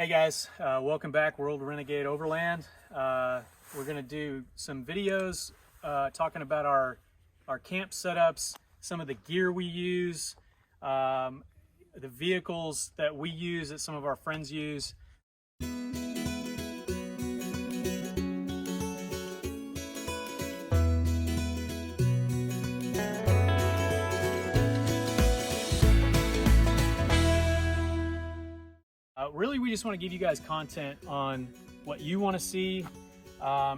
Hey guys, welcome back, World Renegade Overland. We're going to do some videos talking about our camp setups, some of the gear we use, the vehicles that we use that some of our friends use. Really, we just want to give you guys content on what you want to see.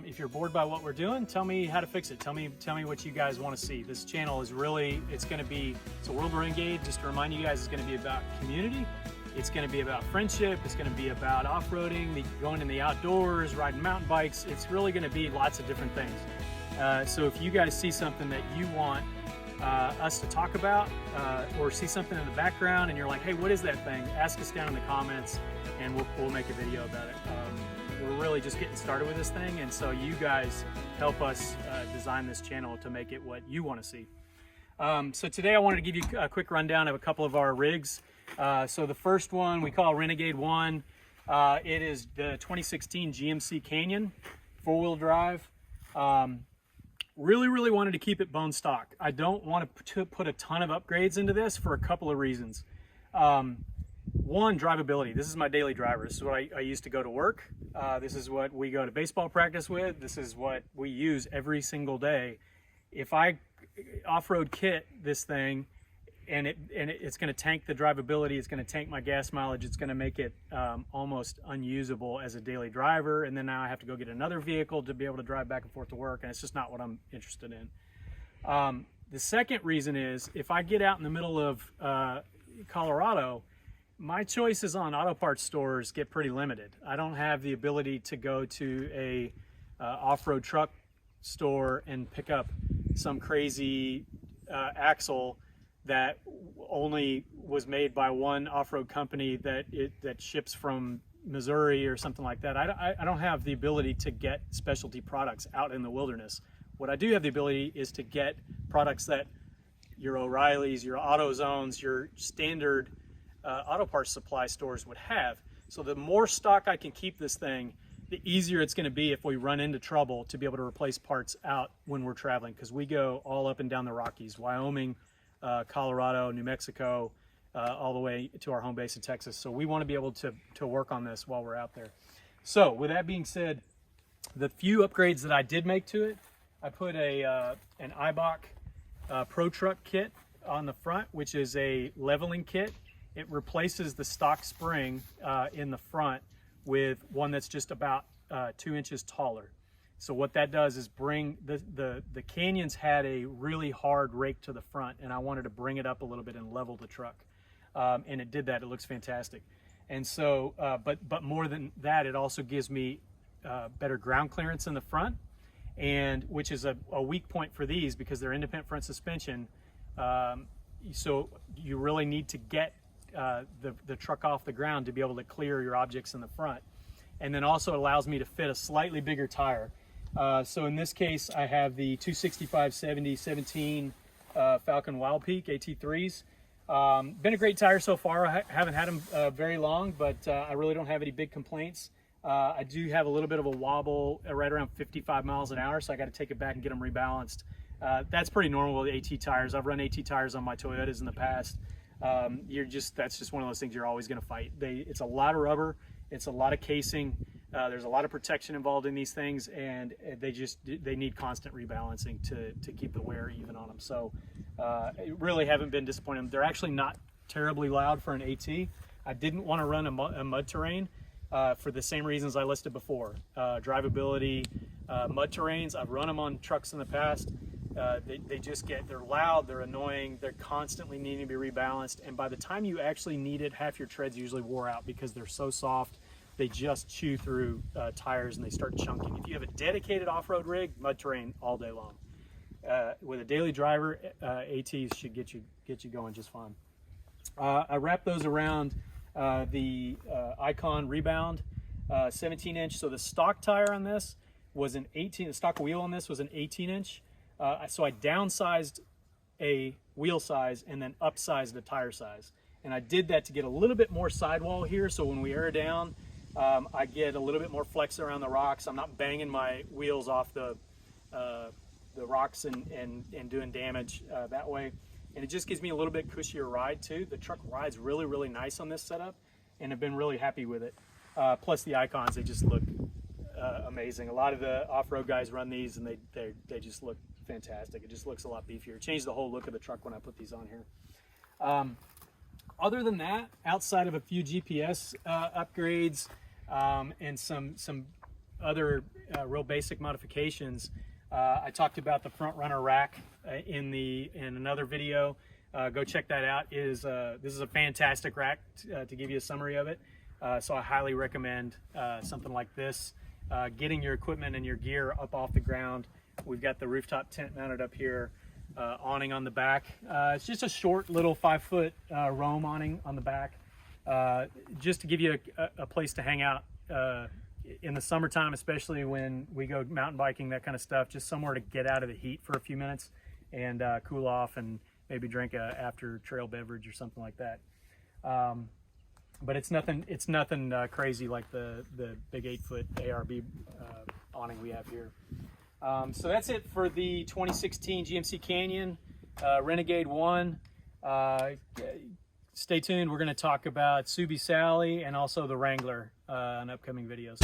If you're bored by what we're doing, tell me how to fix it. Tell me what you guys want to see. This channel is really, it's a World Renegade. Just to remind you guys, it's going to be about community. It's going to be about friendship. It's going to be about off-roading, going in the outdoors, riding mountain bikes. It's really going to be lots of different things. So if you guys see something that you want us to talk about, or see something in the background and you're like, hey, what is that thing? Ask us down in the comments and we'll make a video about it. We're really just getting started with this thing, and so you guys help us design this channel to make it what you want to see. So today I wanted to give you a quick rundown of a couple of our rigs. So the first one we call Renegade One. It is the 2016 GMC Canyon, 4-wheel drive. Really wanted to keep it bone stock. I don't want to put a ton of upgrades into this for a couple of reasons. One, drivability. This is my daily driver. This is what I used to go to work. This is what we go to baseball practice with. This is what we use every single day. If I off-road kit this thing and it's going to tank the drivability, it's going to tank my gas mileage, it's going to make it almost unusable as a daily driver, and then now I have to go get another vehicle to be able to drive back and forth to work, and it's just not what I'm interested in. The second reason is, if I get out in the middle of Colorado, my choices on auto parts stores get pretty limited. I don't have the ability to go to a off-road truck store and pick up some crazy axle that only was made by one off-road company that ships from Missouri or something like that. I don't have the ability to get specialty products out in the wilderness. What I do have the ability is to get products that your O'Reilly's, your AutoZones, your standard auto parts supply stores would have. So the more stock I can keep this thing, the easier it's going to be if we run into trouble to be able to replace parts out when we're traveling, because we go all up and down the Rockies, Wyoming, Colorado, New Mexico, all the way to our home base in Texas. So we want to be able to work on this while we're out there. So with that being said, the few upgrades that I did make to it, I put an Eibach Pro Truck kit on the front, which is a leveling kit. It replaces the stock spring in the front with one that's just about 2 inches taller. So what that does is bring the Canyons had a really hard rake to the front, and I wanted to bring it up a little bit and level the truck, and it did that. It looks fantastic. And so but more than that, it also gives me better ground clearance in the front, and which is a weak point for these because they're independent front suspension. So you really need to get the truck off the ground to be able to clear your objects in the front. And then also it allows me to fit a slightly bigger tire. So in this case, I have the 265/70/17 Falcon Wild Peak AT3s. Been a great tire so far. I haven't had them very long, but I really don't have any big complaints. I do have a little bit of a wobble right around 55 miles an hour, so I got to take it back and get them rebalanced. That's pretty normal with AT tires. I've run AT tires on my Toyotas in the past. That's just one of those things you're always going to fight. It's a lot of rubber, it's a lot of casing, there's a lot of protection involved in these things, and they need constant rebalancing to keep the wear even on them. So really haven't been disappointed. They're actually not terribly loud for an AT. I didn't want to run a mud terrain for the same reasons I listed before. Drivability, mud terrains, I've run them on trucks in the past. They're loud, they're annoying, they're constantly needing to be rebalanced, and by the time you actually need it, half your tread's usually wore out because they're so soft. They just chew through tires and they start chunking. If you have a dedicated off-road rig, mud terrain all day long. With a daily driver, ATs should get you going just fine. I wrapped those around the Icon Rebound 17-inch. So the stock tire on this was an 18. The stock wheel on this was an 18-inch. So I downsized a wheel size and then upsized the tire size. And I did that to get a little bit more sidewall here, so when we air down, I get a little bit more flex around the rocks. I'm not banging my wheels off the rocks and doing damage that way. And it just gives me a little bit cushier ride too. The truck rides really, really nice on this setup, and I've been really happy with it. Plus the icons, they just look amazing. A lot of the off-road guys run these, and they just look fantastic. It just looks a lot beefier. It changed the whole look of the truck when I put these on here. Other than that, outside of a few GPS upgrades and some other real basic modifications, I talked about the front runner rack in another video. Go check that out. This is a fantastic rack to give you a summary of it. So I highly recommend something like this. Getting your equipment and your gear up off the ground. We've got the rooftop tent mounted up here, awning on the back. It's just a short little 5-foot Roam awning on the back, just to give you a place to hang out in the summertime, especially when we go mountain biking, that kind of stuff. Just somewhere to get out of the heat for a few minutes and cool off, and maybe drink a after trail beverage or something like that. But it's nothing crazy like the big 8-foot ARB awning we have here. So that's it for the 2016 GMC Canyon Renegade One. Stay tuned. We're going to talk about Subi Sally and also the Wrangler in upcoming videos.